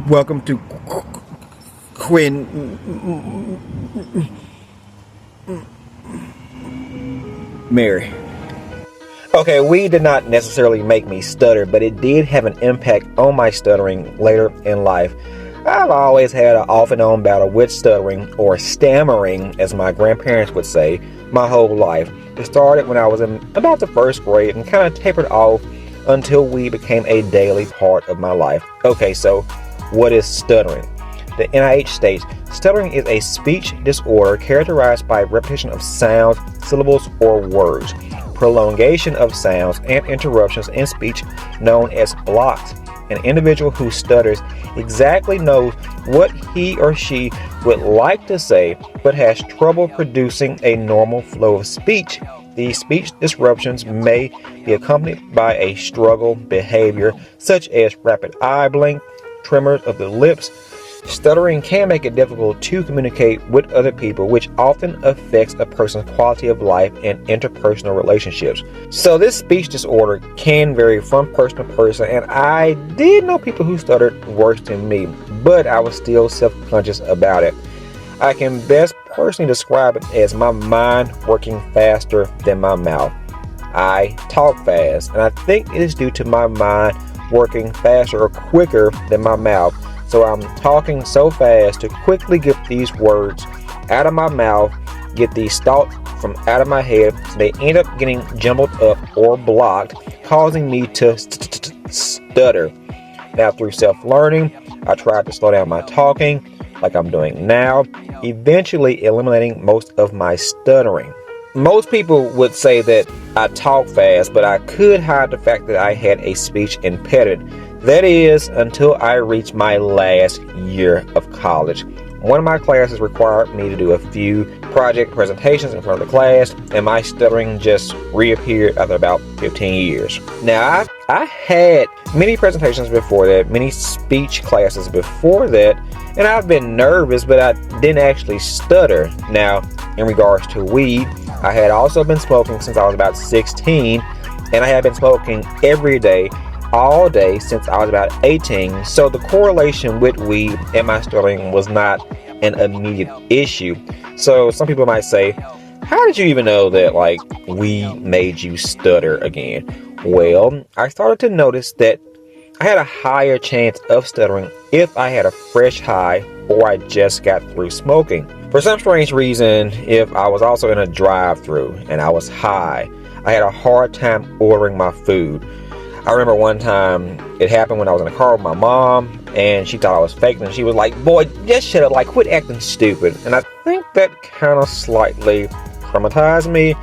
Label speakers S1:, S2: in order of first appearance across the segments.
S1: Welcome to Quinn Mary. Okay, weed did not necessarily make me stutter, but it did have an impact on my stuttering later in life. I've always had an off and on battle with stuttering, or stammering as my grandparents would say, my whole life. It started when I was in about the first grade and kind of tapered off until weed became a daily part of my life. Okay, so what is stuttering? The NIH states, stuttering is a speech disorder characterized by repetition of sounds, syllables, or words, prolongation of sounds, and interruptions in speech known as blocks. An individual who stutters exactly knows what he or she would like to say, but has trouble producing a normal flow of speech. These speech disruptions may be accompanied by a struggle behavior, such as rapid eye blink, tremors of the lips. Stuttering can make it difficult to communicate with other people, which often affects a person's quality of life and interpersonal relationships. So this speech disorder can vary from person to person, and I did know people who stuttered worse than me, but I was still self-conscious about it. I can best personally describe it as my mind working faster than my mouth. I talk fast, and I think it is due to my mind working faster or quicker than my mouth. So I'm talking so fast to quickly get these words out of my mouth, get these thoughts from out of my head, so they end up getting jumbled up or blocked, causing me to stutter. Now, through self-learning, I tried to slow down my talking, like I'm doing now, eventually eliminating most of my stuttering. Most people would say that I talk fast, but I could hide the fact that I had a speech impediment. That is, until I reached my last year of college. One of my classes required me to do a few project presentations in front of the class, and my stuttering just reappeared after about 15 years. Now, I had many presentations before that, many speech classes before that, and I've been nervous, but I didn't actually stutter. Now, in regards to weed, I had also been smoking since I was about 16, and I had been smoking every day, all day since I was about 18, so the correlation with weed and my stuttering was not an immediate issue. So some people might say, how did you even know that weed made you stutter again? Well, I started to notice that I had a higher chance of stuttering if I had a fresh high or I just got through smoking. For some strange reason, if I was also in a drive-thru and I was high, I had a hard time ordering my food. I remember one time it happened when I was in the car with my mom, and she thought I was faking, and she was like, "Boy, just shut up, quit acting stupid." And I think that kind of slightly traumatized me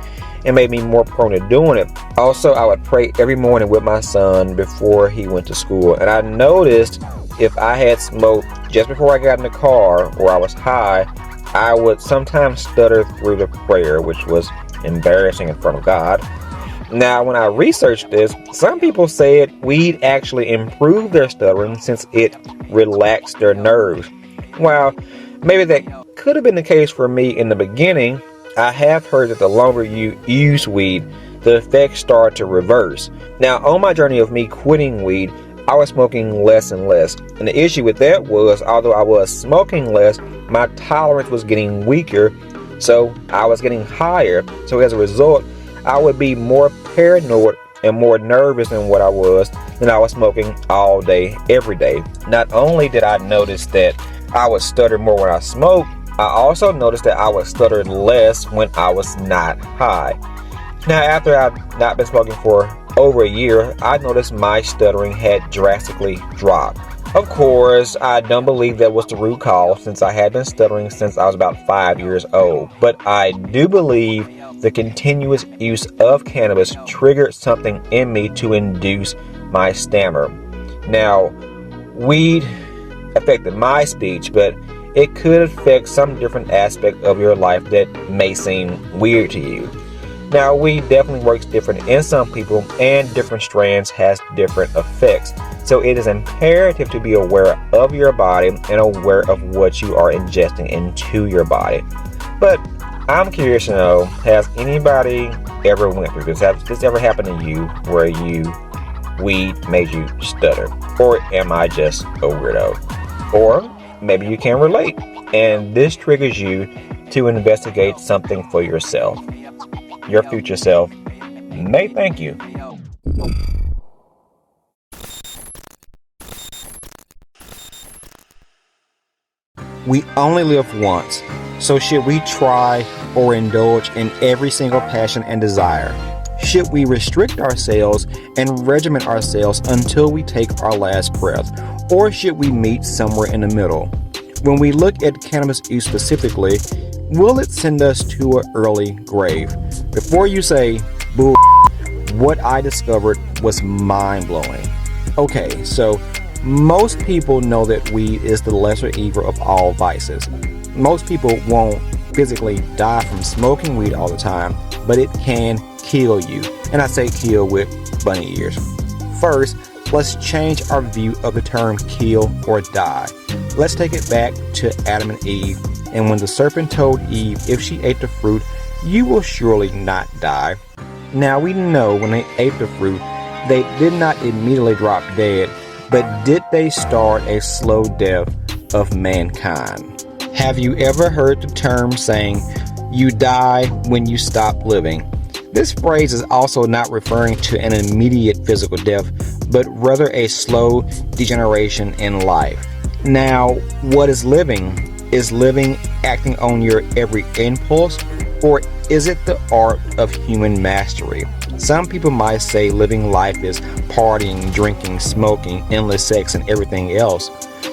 S1: and made me more prone to doing it. Also, I would pray every morning with my son before he went to school, and I noticed if I had smoked just before I got in the car or I was high, I would sometimes stutter through the prayer, which was embarrassing in front of God. Now, when I researched this, some people said weed actually improved their stuttering since it relaxed their nerves. While maybe that could have been the case for me in the beginning, I have heard that the longer you use weed, the effects start to reverse. Now, on my journey of me quitting weed, I was smoking less and less. And the issue with that was, although I was smoking less, my tolerance was getting weaker, so I was getting higher. So as a result, I would be more paranoid and more nervous than what I was when I was smoking all day, every day. Not only did I notice that I would stutter more when I smoked, I also noticed that I would stutter less when I was not high. Now, after I've not been smoking for over a year, I noticed my stuttering had drastically dropped. Of course, I don't believe that was the root cause, since I had been stuttering since I was about 5 years old. But I do believe the continuous use of cannabis triggered something in me to induce my stammer. Now, weed affected my speech, but it could affect some different aspect of your life that may seem weird to you. Now, weed definitely works different in some people, and different strands has different effects. So it is imperative to be aware of your body and aware of what you are ingesting into your body. But I'm curious to know, has anybody ever went through this? Has this ever happened to you where you weed made you stutter? Or am I just a weirdo? Or maybe you can relate, and this triggers you to investigate something for yourself. Your future self may thank you. We only live once, so should we try or indulge in every single passion and desire? Should we restrict ourselves and regiment ourselves until we take our last breath? Or should we meet somewhere in the middle? When we look at cannabis use specifically, will it send us to an early grave? Before you say, "Bull," what I discovered was mind-blowing. Okay, so most people know that weed is the lesser evil of all vices. Most people won't physically die from smoking weed all the time, but it can kill you. And I say kill with bunny ears. First, let's change our view of the term kill or die. Let's take it back to Adam and Eve. And when the serpent told Eve if she ate the fruit, you will surely not die. Now we know when they ate the fruit, they did not immediately drop dead, but did they start a slow death of mankind? Have you ever heard the term saying, "You die when you stop living"? This phrase is also not referring to an immediate physical death, but rather a slow degeneration in life. Now, what is living? Is living acting on your every impulse, or is it the art of human mastery? Some people might say living life is partying, drinking, smoking, endless sex, and everything else.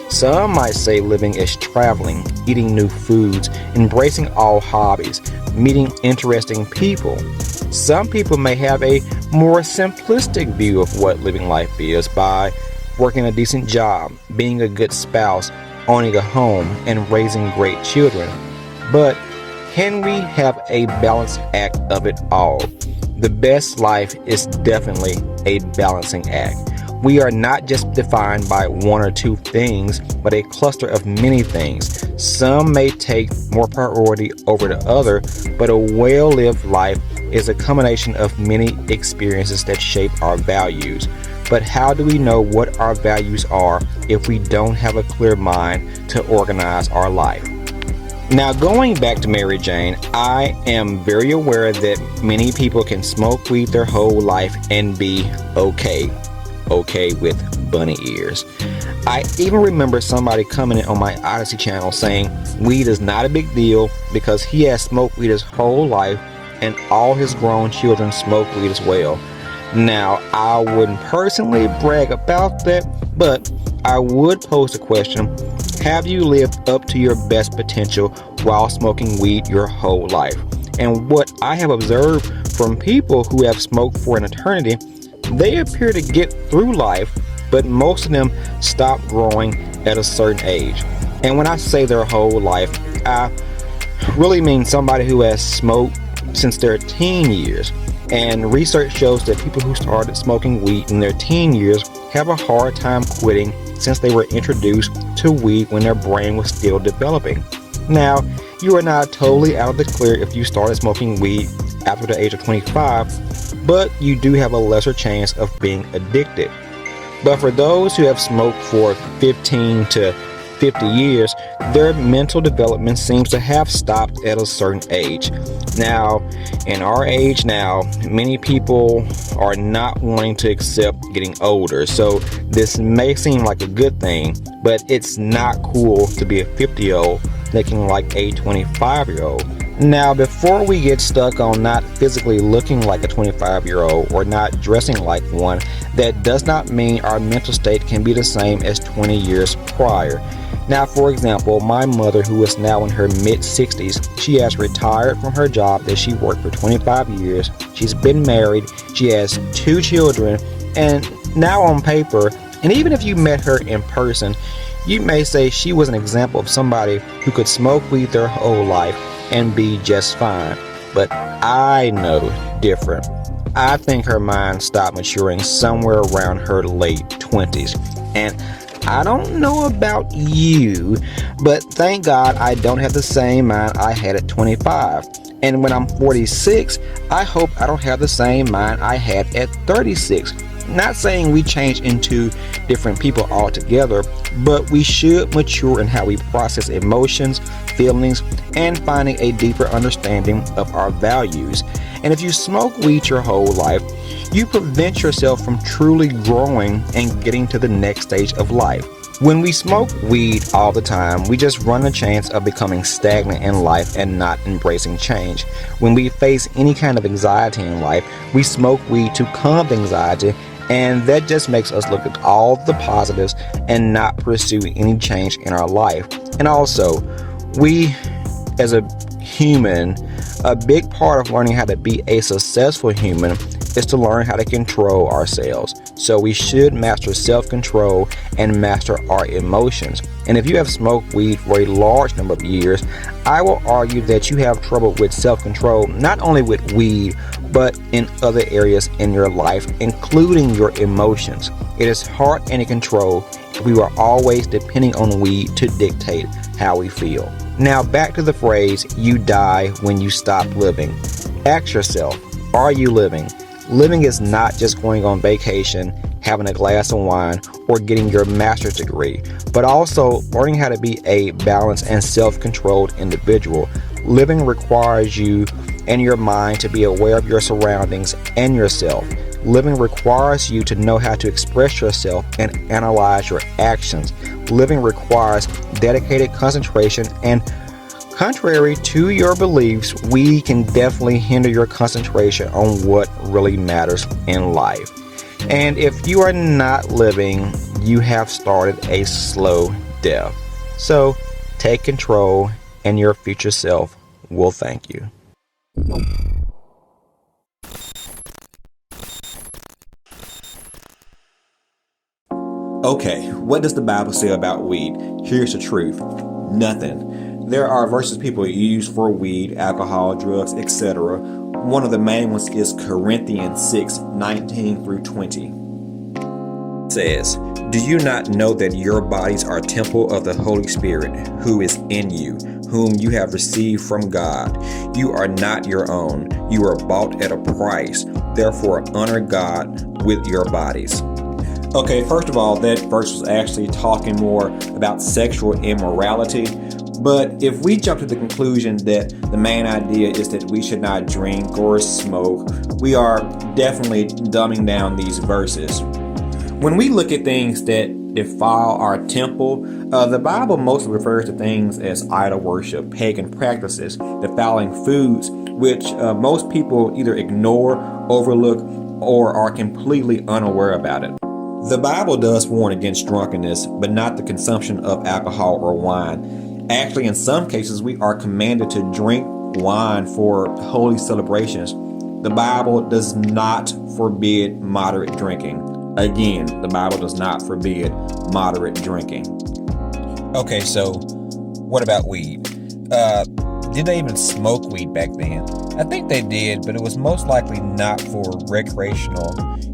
S1: Some might say living is traveling, eating new foods, embracing all hobbies, meeting interesting people. Some people may have a more simplistic view of what living life is by working a decent job, being a good spouse, owning a home, and raising great children. But can we have a balanced act of it all? The best life is definitely a balancing act. We are not just defined by one or two things, but a cluster of many things. Some may take more priority over the other, but a well-lived life is a combination of many experiences that shape our values. But how do we know what our values are if we don't have a clear mind to organize our life? Now, going back to Mary Jane, I am very aware that many people can smoke weed their whole life and be okay with bunny ears. I even remember somebody commenting on my Odyssey channel saying weed is not a big deal because he has smoked weed his whole life and all his grown children smoke weed as well. Now, I wouldn't personally brag about that, but I would pose the question, have you lived up to your best potential while smoking weed your whole life? And what I have observed from people who have smoked for an eternity, they appear to get through life, but most of them stop growing at a certain age. And when I say their whole life, I really mean somebody who has smoked since their teen years. And research shows that people who started smoking weed in their teen years have a hard time quitting since they were introduced to weed when their brain was still developing. Now, you are not totally out of the clear if you started smoking weed after the age of 25, but you do have a lesser chance of being addicted. But for those who have smoked for 15 to 50 years, their mental development seems to have stopped at a certain age. Now, in our age now, many people are not wanting to accept getting older, so this may seem like a good thing, but it's not cool to be a 50-year-old looking like a 25-year-old. Now, before we get stuck on not physically looking like a 25-year-old or not dressing like one, that does not mean our mental state can be the same as 20 years prior. Now, for example, my mother, who is now in her mid-60s, she has retired from her job that she worked for 25 years. She's been married, she has 2 children, and now on paper, and even if you met her in person, you may say she was an example of somebody who could smoke weed their whole life and be just fine. But I know different. I think her mind stopped maturing somewhere around her late 20s. And I don't know about you, but thank God I don't have the same mind I had at 25. And when I'm 46, I hope I don't have the same mind I had at 36. Not saying we change into different people altogether, but we should mature in how we process emotions, feelings, and finding a deeper understanding of our values. And if you smoke weed your whole life, you prevent yourself from truly growing and getting to the next stage of life. When we smoke weed all the time, we just run the chance of becoming stagnant in life and not embracing change. When we face any kind of anxiety in life, we smoke weed to calm the anxiety, and that just makes us look at all the positives and not pursue any change in our life. And also, we as a human, a big part of learning how to be a successful human is to learn how to control ourselves. So we should master self-control and master our emotions. And if you have smoked weed for a large number of years, I will argue that you have trouble with self-control, not only with weed, but in other areas in your life, including your emotions. It is hard to control if we are always depending on weed to dictate how we feel. Now back to the phrase, you die when you stop living. Ask yourself, are you living? Living is not just going on vacation, having a glass of wine, or getting your master's degree, but also learning how to be a balanced and self-controlled individual. Living requires you and your mind to be aware of your surroundings and yourself. Living requires you to know how to express yourself and analyze your actions. Living requires dedicated concentration, and contrary to your beliefs, we can definitely hinder your concentration on what really matters in life. And if you are not living, you have started a slow death. So take control, and your future self will thank you. Okay, what does the Bible say about weed? Here's the truth. Nothing. There are verses people use for weed, alcohol, drugs, etc. One of the main ones is Corinthians 6:19-20. It says, "Do you not know that your bodies are temple of the Holy Spirit, who is in you, whom you have received from God? You are not your own. You are bought at a price. Therefore, honor God with your bodies." Okay, first of all, that verse was actually talking more about sexual immorality. But if we jump to the conclusion that the main idea is that we should not drink or smoke, we are definitely dumbing down these verses. When we look at things that defile our temple, the Bible mostly refers to things as idol worship, pagan practices, defiling foods, which most people either ignore, overlook, or are completely unaware about it. The Bible does warn against drunkenness, but not the consumption of alcohol or wine. Actually, in some cases, we are commanded to drink wine for holy celebrations. The Bible does not forbid moderate drinking. Again, the Bible does not forbid moderate drinking. Okay, so what about weed? Did they even smoke weed back then? I think they did, but it was most likely not for recreational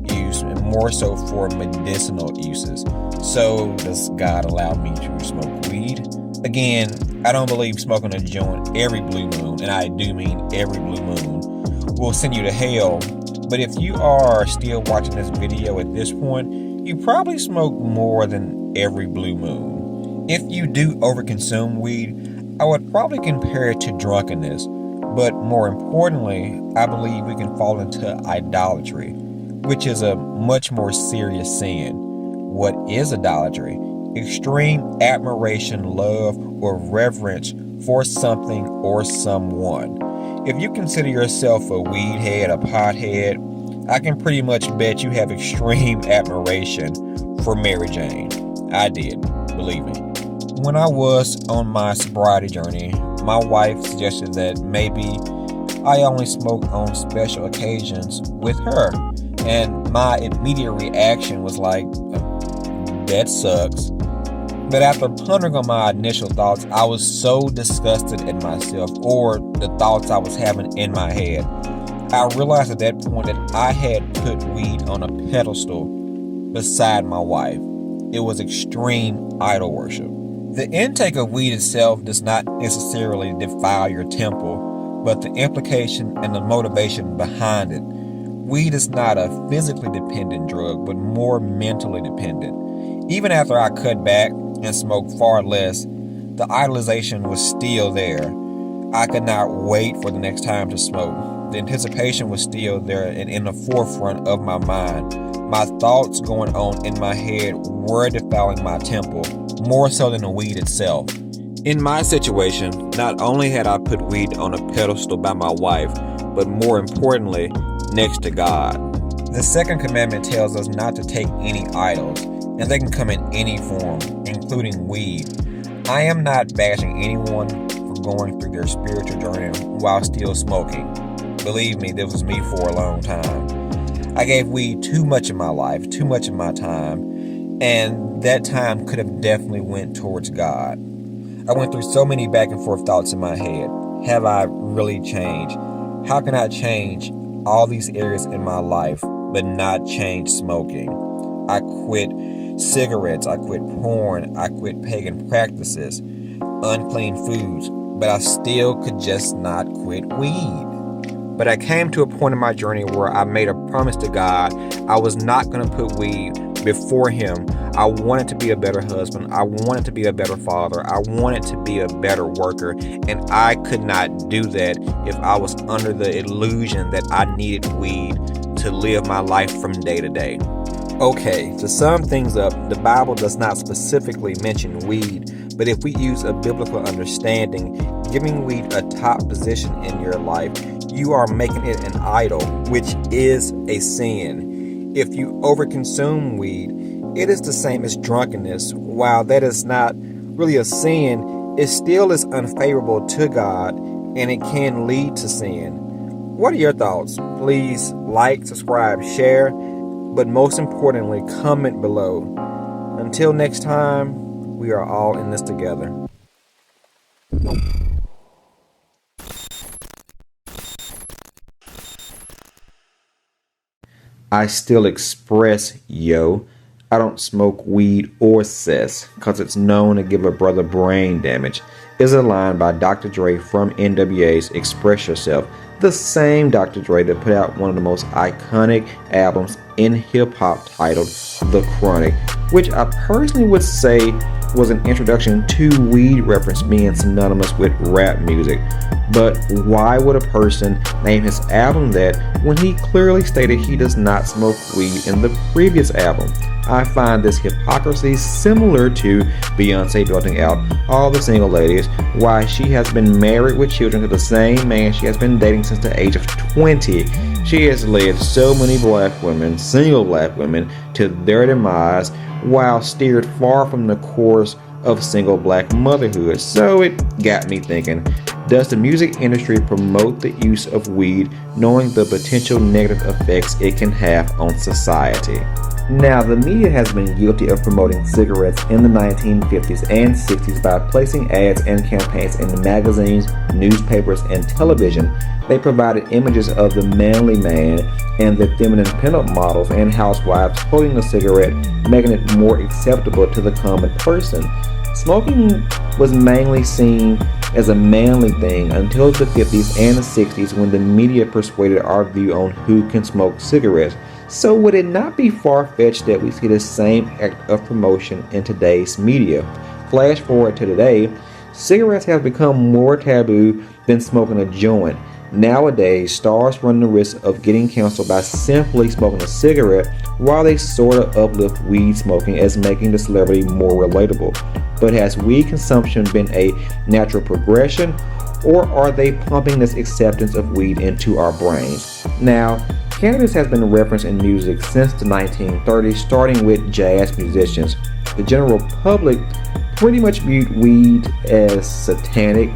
S1: use and more so for medicinal uses. So does God allow me to smoke weed? Again, I don't believe smoking a joint every blue moon, and I do mean every blue moon, will send you to hell. But if you are still watching this video at this point, you probably smoke more than every blue moon. If you do overconsume weed, I would probably compare it to drunkenness. But more importantly, I believe we can fall into idolatry, which is a much more serious sin. What is idolatry? Extreme admiration, love, or reverence for something or someone. If you consider yourself a weed head, a pothead, I can pretty much bet you have extreme admiration for Mary Jane. I did, believe me. When I was on my sobriety journey, my wife suggested that maybe I only smoke on special occasions with her. And my immediate reaction was like, that sucks. But after pondering on my initial thoughts, I was so disgusted at myself, or the thoughts I was having in my head. I realized at that point that I had put weed on a pedestal beside my wife. It was extreme idol worship. The intake of weed itself does not necessarily defile your temple, but the implication and the motivation behind it. weed is not a physically dependent drug, but more mentally dependent. Even after I cut back and smoked far less, the idolization was still there. I could not wait for the next time to smoke. The anticipation was still there and in the forefront of my mind. My thoughts going on in my head were defiling my temple, more so than the weed itself. In my situation, not only had I put weed on a pedestal by my wife, but more importantly, next to God. The second commandment tells us not to take any idols, and they can come in any form, including weed. I am not bashing anyone for going through their spiritual journey while still smoking. Believe me, this was me for a long time. I gave weed too much of my life, too much of my time, and that time could have definitely went towards God. I went through so many back and forth thoughts in my head. Have I really changed? How can I change all these areas in my life but not change smoking? I quit cigarettes, I quit porn, I quit pagan practices, unclean foods, but I still could just not quit weed. But I came to a point in my journey where I made a promise to God I was not going to put weed before Him. I wanted to be a better husband. I wanted to be a better father. I wanted to be a better worker. And I could not do that if I was under the illusion that I needed weed to live my life from day to day. Okay, to sum things up, the Bible does not specifically mention weed, but if we use a biblical understanding, giving weed a top position in your life, you are making it an idol, which is a sin. If you overconsume weed, it is the same as drunkenness. While that is not really a sin, it still is unfavorable to God, and it can lead to sin. What are your thoughts? Please like, subscribe, share, but most importantly, comment below. Until next time, we are all in this together. I still express, yo. I don't smoke weed or cess, cause it's known to give a brother brain damage, is a line by Dr. Dre from NWA's Express Yourself, the same Dr. Dre that put out one of the most iconic albums in hip-hop titled The Chronic, which I personally would say was an introduction to weed reference being synonymous with rap music. But why would a person name his album that when he clearly stated he does not smoke weed in the previous album? I find this hypocrisy similar to Beyonce belting out all the single ladies while she has been married with children to the same man she has been dating since the age of 20. She has led so many black women, single black women, to their demise while steered far from the course of single black motherhood. So it got me thinking, does the music industry promote the use of weed knowing the potential negative effects it can have on society? Now, the media has been guilty of promoting cigarettes in the 1950s and 60s by placing ads and campaigns in the magazines, newspapers, and television. They provided images of the manly man and the feminine pinup models and housewives holding a cigarette, making it more acceptable to the common person. Smoking was mainly seen as a manly thing until the 50s and the 60s when the media persuaded our view on who can smoke cigarettes. So would it not be far-fetched that we see the same act of promotion in today's media? Flash forward to today, cigarettes have become more taboo than smoking a joint. Nowadays, stars run the risk of getting canceled by simply smoking a cigarette, while they sort of uplift weed smoking as making the celebrity more relatable. But has weed consumption been a natural progression, or are they pumping this acceptance of weed into our brains? Now, cannabis has been referenced in music since the 1930s, starting with jazz musicians. The general public pretty much viewed weed as satanic,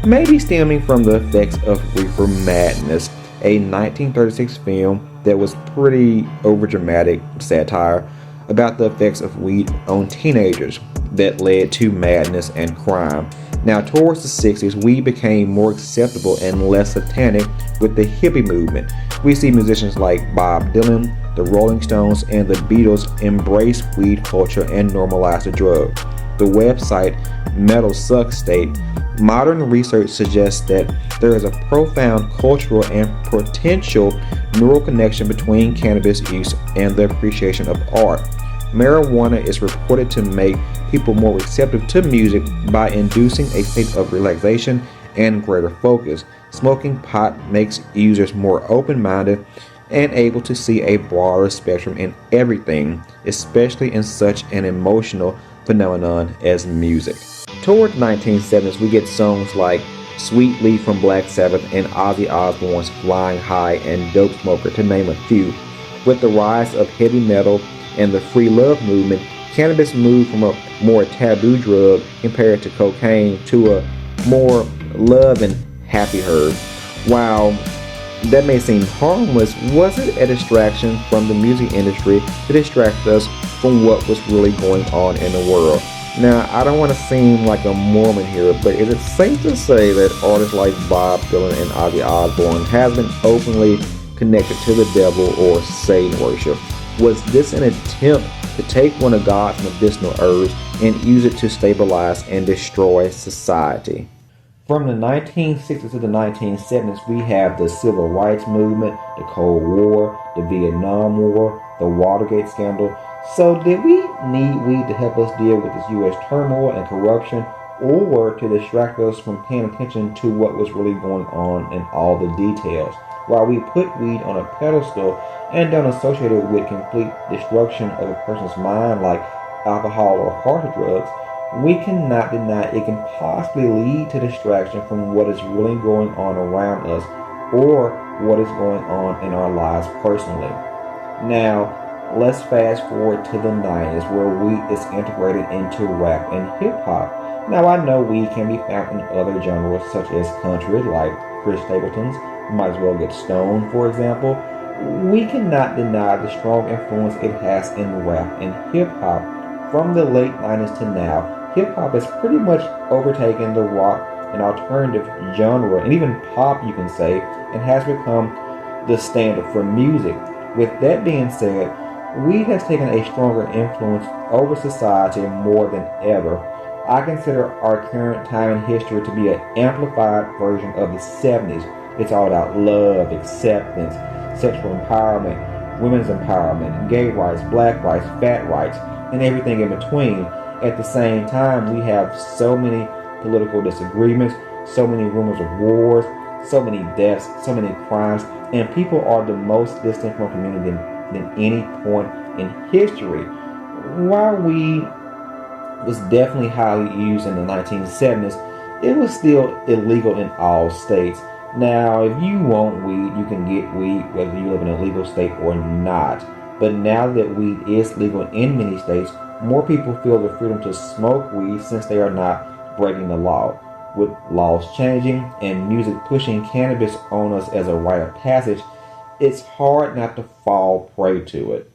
S1: maybe stemming from the effects of Reefer Madness, a 1936 film that was pretty overdramatic satire about the effects of weed on teenagers that led to madness and crime. Now, towards the 60s, weed became more acceptable and less satanic with the hippie movement. We see musicians like Bob Dylan, the Rolling Stones, and the Beatles embrace weed culture and normalize the drug. The website Metal Sucks state, modern research suggests that there is a profound cultural and potential neural connection between cannabis use and the appreciation of art. Marijuana is reported to make people more receptive to music by inducing a state of relaxation and greater focus. Smoking pot makes users more open-minded and able to see a broader spectrum in everything, especially in such an emotional phenomenon as music. Toward the 1970s, we get songs like Sweet Leaf from Black Sabbath and Ozzy Osbourne's Flying High and Dope Smoker, to name a few. With the rise of heavy metal and the free love movement, cannabis moved from a more taboo drug compared to cocaine to a more love and happy herb. While that may seem harmless, was it a distraction from the music industry to distract us from what was really going on in the world? Now, I don't want to seem like a Mormon here, but is it safe to say that artists like Bob Dylan and Ozzy Osbourne has been openly connected to the devil or Satan worship? Was this an attempt to take one of God's medicinal herbs and use it to stabilize and destroy society? From the 1960s to the 1970s, we have the Civil Rights Movement, the Cold War, the Vietnam War, the Watergate scandal. So did we need weed to help us deal with this U.S. turmoil and corruption, or to distract us from paying attention to what was really going on in all the details? While we put weed on a pedestal and don't associate it with complete destruction of a person's mind like alcohol or harder drugs, we cannot deny it can possibly lead to distraction from what is really going on around us or what is going on in our lives personally. Now, let's fast forward to the 90s, where weed is integrated into rap and hip-hop. Now, I know weed can be found in other genres such as country, like Chris Stapleton's Might As Well Get Stoned, for example. We cannot deny the strong influence it has in rap and hip-hop. From the late 90s to now, hip-hop has pretty much overtaken the rock and alternative genre, and even pop, you can say, and has become the standard for music. With that being said, weed has taken a stronger influence over society more than ever. I consider our current time in history to be an amplified version of the 70s. It's all about love, acceptance, sexual empowerment, women's empowerment, gay rights, black rights, fat rights, and everything in between. At the same time, we have so many political disagreements, so many rumors of wars, so many deaths, so many crimes, and people are the most distant from community than any point in history. While weed was definitely highly used in the 1970s, it was still illegal in all states. Now, if you want weed, you can get weed whether you live in a legal state or not. But now that weed is legal in many states, more people feel the freedom to smoke weed since they are not breaking the law. With laws changing and music pushing cannabis on us as a rite of passage, it's hard not to fall prey to it.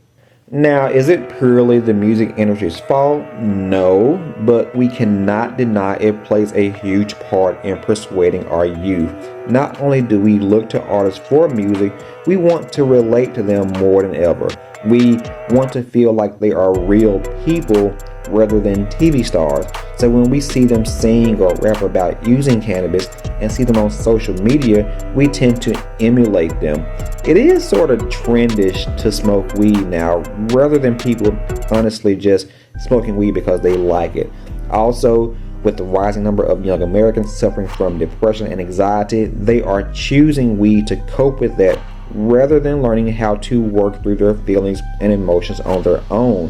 S1: Now, is it purely the music industry's fault? No, but we cannot deny it plays a huge part in persuading our youth. Not only do we look to artists for music, we want to relate to them more than ever. We want to feel like they are real people rather than TV stars. So when we see them sing or rap about using cannabis and see them on social media, we tend to emulate them. It is sort of trendish to smoke weed now, rather than people honestly just smoking weed because they like it. Also, with the rising number of young Americans suffering from depression and anxiety, they are choosing weed to cope with that rather than learning how to work through their feelings and emotions on their own.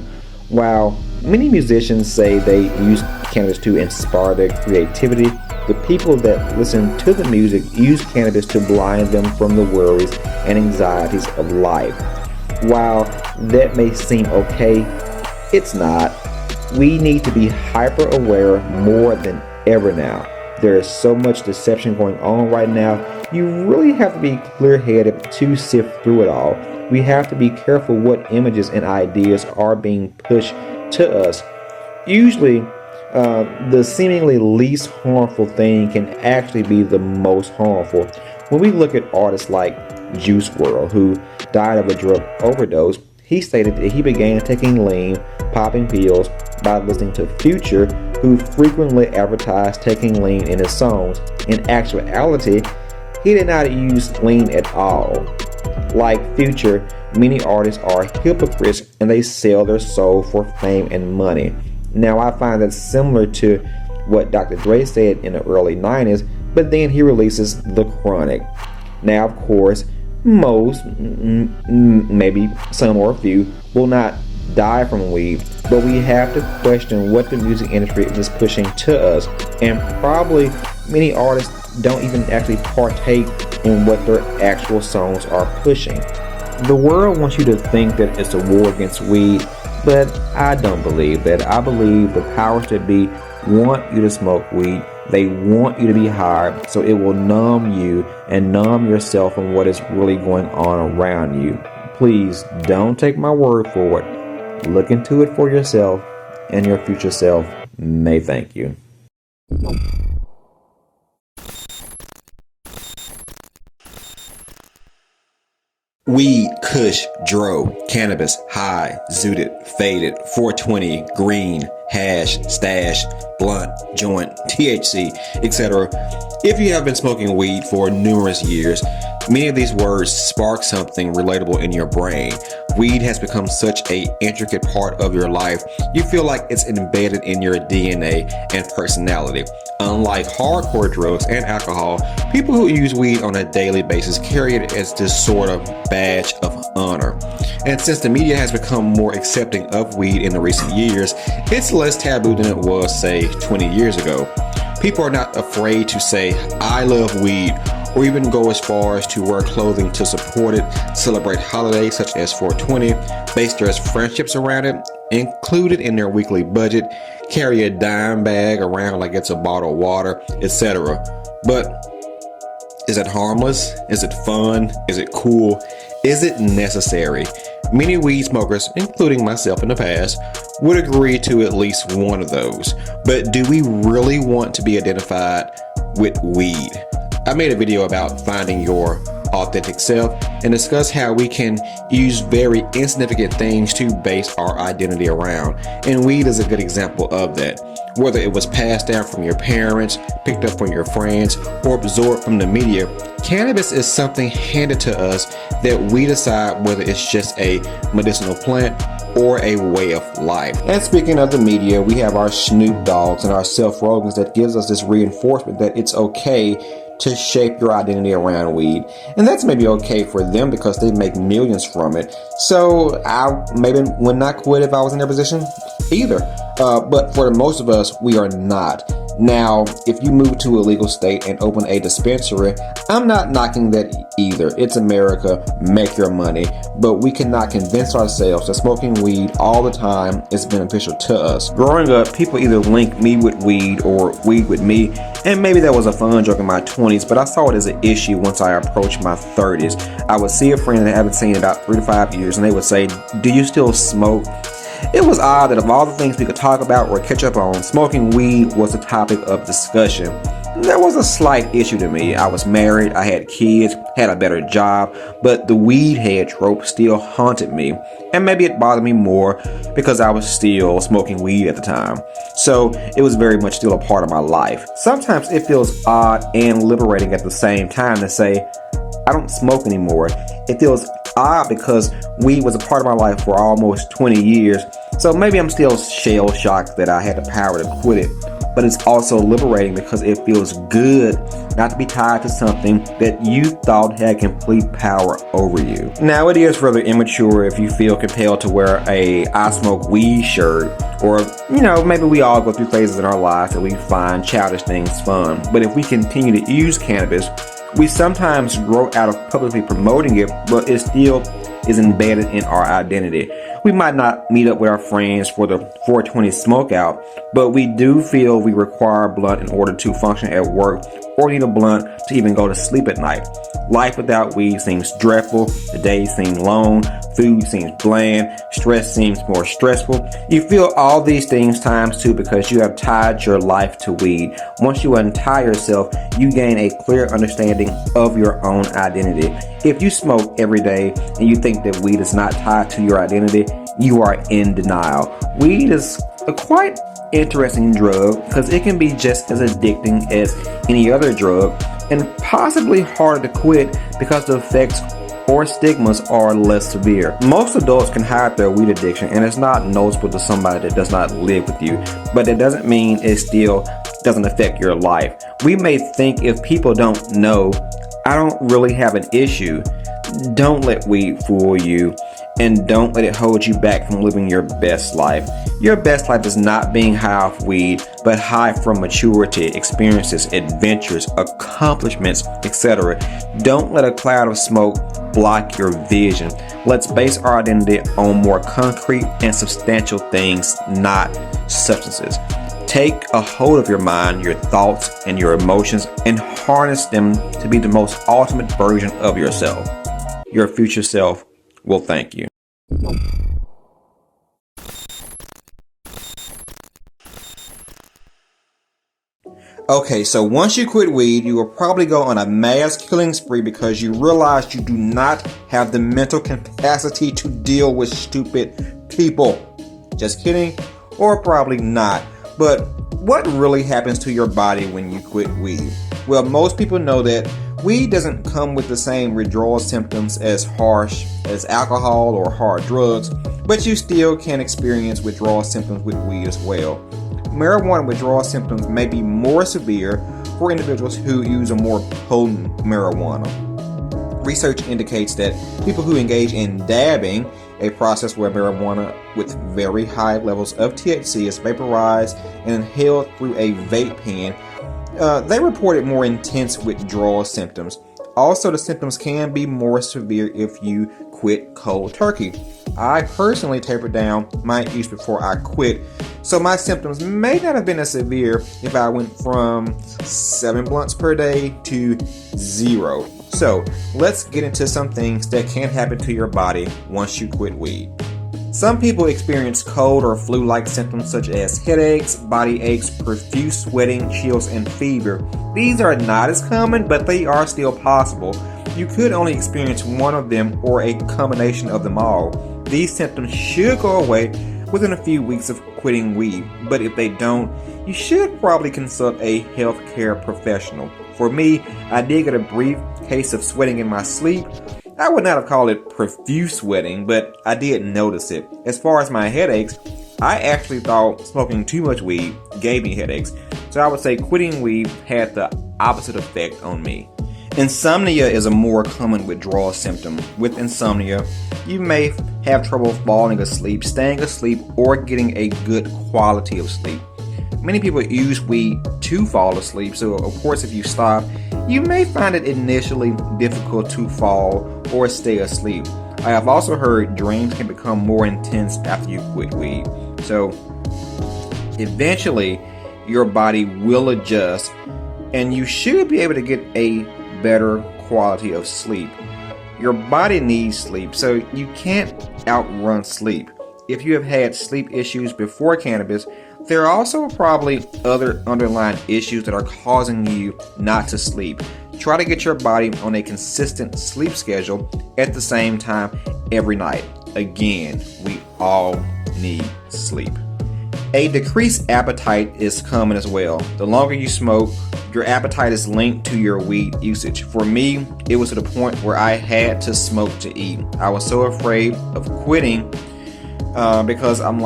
S1: While many musicians say they use cannabis to inspire their creativity, the people that listen to the music use cannabis to blind them from the worries and anxieties of life. While that may seem okay, it's not. We need to be hyper aware more than ever now. There is so much deception going on right now. You really have to be clear-headed to sift through it all. We have to be careful what images and ideas are being pushed to us. Usually, the seemingly least harmful thing can actually be the most harmful. When we look at artists like Juice WRLD, who died of a drug overdose, he stated that he began taking lean, popping pills, by listening to Future, who frequently advertised taking lean in his songs. In actuality, he did not use lean at all. Like Future, many artists are hypocrites and they sell their soul for fame and money. Now I find that similar to what Dr. Dre said in the early 90s, but then he releases The Chronic. Now of course, most, maybe some or a few, will not die from weed, but we have to question what the music industry is pushing to us, and probably many artists don't even actually partake in what their actual songs are pushing. The world wants you to think that it's a war against weed, but I don't believe that. I believe the powers that be want you to smoke weed. They want you to be high, so it will numb you and numb yourself from what is really going on around you. Please don't take my word for it. Look into it for yourself, and your future self may thank you.
S2: Weed, kush, dro, cannabis, high, zooted, faded, 420, green, hash, stash, blunt, joint, THC, etc. If you have been smoking weed for numerous years, many of these words spark something relatable in your brain. Weed has become such an intricate part of your life, you feel like it's embedded in your DNA and personality. Unlike hardcore drugs and alcohol, people who use weed on a daily basis carry it as this sort of badge of honor. And since the media has become more accepting of weed in the recent years, it's less taboo than it was, say, 20 years ago. People are not afraid to say, "I love weed," or even go as far as to wear clothing to support it, celebrate holidays such as 420, base their friendships around it, include it in their weekly budget, carry a dime bag around like it's a bottle of water, etc. But is it harmless? Is it fun? Is it cool? Is it necessary? Many weed smokers, including myself in the past, would agree to at least one of those. But do we really want to be identified with weed? I made a video about finding your authentic self and discuss how we can use very insignificant things to base our identity around. And weed is a good example of that. Whether it was passed down from your parents, picked up from your friends, or absorbed from the media, cannabis is something handed to us that we decide whether it's just a medicinal plant or a way of life. And speaking of the media, we have our Snoop Dogs and our Seth Rogans that gives us this reinforcement that it's okay to shape your identity around weed. And that's maybe okay for them because they make millions from it. So I maybe would not quit if I was in their position either. But for most of us, we are not. Now, if you move to a legal state and open a dispensary, I'm not knocking that either. It's America, make your money. But we cannot convince ourselves that smoking weed all the time is beneficial to us. Growing up, people either link me with weed or weed with me, and maybe that was a fun joke in my 20s, but I saw it as an issue once I approached my 30s. I would see a friend that I haven't seen in about 3 to 5 years, and they would say, "Do you still smoke?" It was odd that of all the things we could talk about or catch up on, smoking weed was the topic of discussion. There was a slight issue to me. I was married, I had kids, had a better job, but the weed head trope still haunted me. And maybe it bothered me more because I was still smoking weed at the time. So it was very much still a part of my life. Sometimes it feels odd and liberating at the same time to say, I don't smoke anymore. It feels odd because weed was a part of my life for almost 20 years. So maybe I'm still shell shocked that I had the power to quit it. But it's also liberating because it feels good not to be tied to something that you thought had complete power over you. Now it is rather immature if you feel compelled to wear a I smoke weed shirt, or maybe we all go through phases in our lives that we find childish things fun. But if we continue to use cannabis, we sometimes grow out of publicly promoting it, but it still is embedded in our identity. We might not meet up with our friends for the 420 smoke out, but we do feel we require a blunt in order to function at work, or need a blunt to even go to sleep at night. Life without weed seems dreadful, the days seem long, food seems bland, stress seems more stressful. You feel all these things times two because you have tied your life to weed. Once you untie yourself, you gain a clear understanding of your own identity. If you smoke every day and you think that weed is not tied to your identity, you are in denial. Weed is a quite interesting drug because it can be just as addicting as any other drug and possibly harder to quit because the effects
S1: or stigmas are less severe. Most adults can hide their weed addiction, and it's not noticeable to somebody that does not live with you, but it doesn't mean it still doesn't affect your life. We may think if people don't know, I don't really have an issue. Don't let weed fool you, and don't let it hold you back from living your best life. Your best life is not being high off weed, but high from maturity, experiences, adventures, accomplishments, etc. Don't let a cloud of smoke block your vision. Let's base our identity on more concrete and substantial things, not substances. Take a hold of your mind, your thoughts, and your emotions, and harness them to be the most ultimate version of yourself. Your future self will thank you. Okay, so once you quit weed, you will probably go on a mass killing spree because you realize you do not have the mental capacity to deal with stupid people. Just kidding, or probably not. But what really happens to your body when you quit weed? Well, most people know that weed doesn't come with the same withdrawal symptoms as harsh as alcohol or hard drugs, but you still can experience withdrawal symptoms with weed as well. Marijuana withdrawal symptoms may be more severe for individuals who use a more potent marijuana. Research indicates that people who engage in dabbing, a process where marijuana with very high levels of THC is vaporized and inhaled through a vape pen, they reported more intense withdrawal symptoms. Also, the symptoms can be more severe if you quit cold turkey. I personally tapered down my use before I quit, so my symptoms may not have been as severe if I went from 7 blunts per day to 0. So let's get into some things that can happen to your body once you quit weed. Some people experience cold or flu-like symptoms such as headaches, body aches, profuse sweating, chills, and fever. These are not as common, but they are still possible. You could only experience one of them or a combination of them all. These symptoms should go away within a few weeks of quitting weed, but if they don't, you should probably consult a healthcare professional. For me, I did get a brief case of sweating in my sleep. I would not have called it profuse sweating, but I did notice it. As far as my headaches, I actually thought smoking too much weed gave me headaches, so I would say quitting weed had the opposite effect on me. Insomnia is a more common withdrawal symptom. With insomnia, you may have trouble falling asleep, staying asleep, or getting a good quality of sleep. Many people use weed to fall asleep, so of course if you stop, you may find it initially difficult to fall or stay asleep. I have also heard dreams can become more intense after you quit weed. So eventually your body will adjust and you should be able to get a better quality of sleep. Your body needs sleep, so you can't outrun sleep. If you have had sleep issues before cannabis, there are also probably other underlying issues that are causing you not to sleep. Try to get your body on a consistent sleep schedule at the same time every night. Again, we all need sleep. A decreased appetite is common as well. The longer you smoke, your appetite is linked to your weed usage. For me, it was to the point where I had to smoke to eat. I was so afraid of quitting because I'm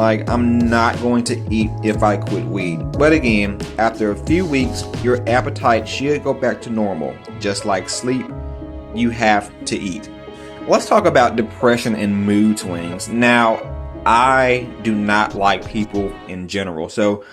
S1: not going to eat if I quit weed. But again, after a few weeks, your appetite should go back to normal. Just like sleep, you have to eat. Let's talk about depression and mood swings. Now, I do not like people in general, so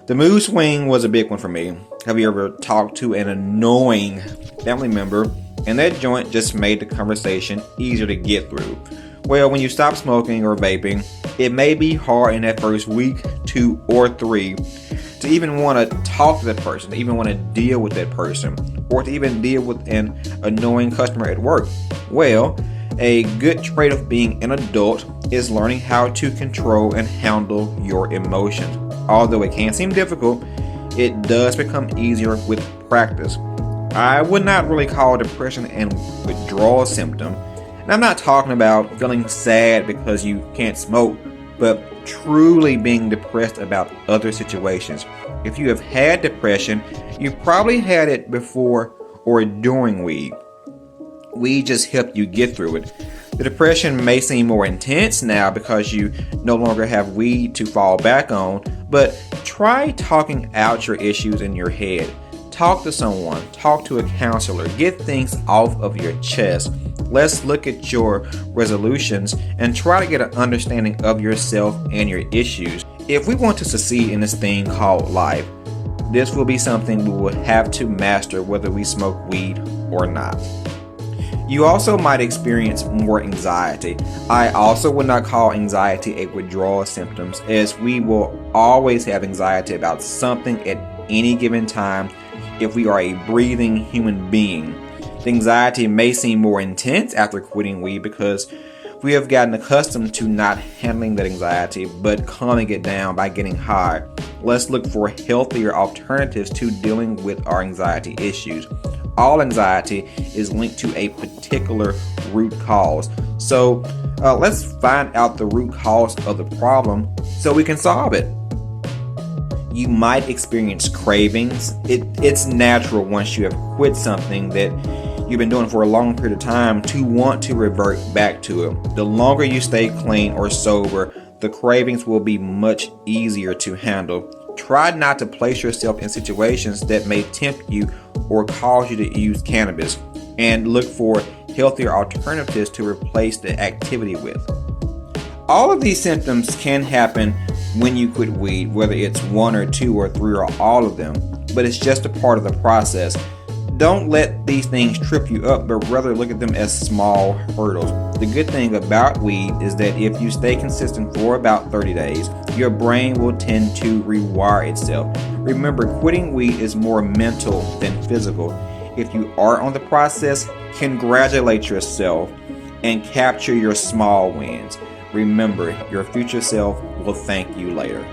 S1: the mood swing was a big one for me. Have you ever talked to an annoying family member and that joint just made the conversation easier to get through? Well, when you stop smoking or vaping, it may be hard in that first week, 2 or 3 to even want to talk to that person, to even want to deal with that person, or to even deal with an annoying customer at work. Well, a good trait of being an adult is learning how to control and handle your emotions. Although it can seem difficult, it does become easier with practice. I would not really call depression and withdrawal symptom. And I'm not talking about feeling sad because you can't smoke, but truly being depressed about other situations. If you have had depression, you probably had it before or during weed.
S2: Weed just help you get through it. The depression may seem more intense now because you no longer have weed to fall back on, but try talking out your issues in your head. Talk to someone, talk to a counselor, get things off of your chest. Let's look at your resolutions and try to get an understanding of yourself and your issues. If we want to succeed in this thing called life, this will be something we will have to master whether we smoke weed or not. You also might experience more anxiety. I also would not call anxiety a withdrawal symptoms, as we will always have anxiety about something at any given time if we are a breathing human being. The anxiety may seem more intense after quitting weed because we have gotten accustomed to not handling that anxiety but calming it down by getting high. Let's look for healthier alternatives to dealing with our anxiety issues. All anxiety is linked to a particular root cause. So let's find out the root cause of the problem so we can solve it. You might experience cravings. It's natural once you have quit something that you've been doing for a long period of time to want to revert back to it. The longer you stay clean or sober, the cravings will be much easier to handle. Try not to place yourself in situations that may tempt you or cause you to use cannabis, and look for healthier alternatives to replace the activity with. All of these symptoms can happen when you quit weed, whether it's 1 or 2 or 3 or all of them, but it's just a part of the process. Don't let these things trip you up, but rather look at them as small hurdles. The good thing about weed is that if you stay consistent for about 30 days, your brain will tend to rewire itself. Remember, quitting weed is more mental than physical. If you are on the process, congratulate yourself and capture your small wins. Remember, your future self will thank you later.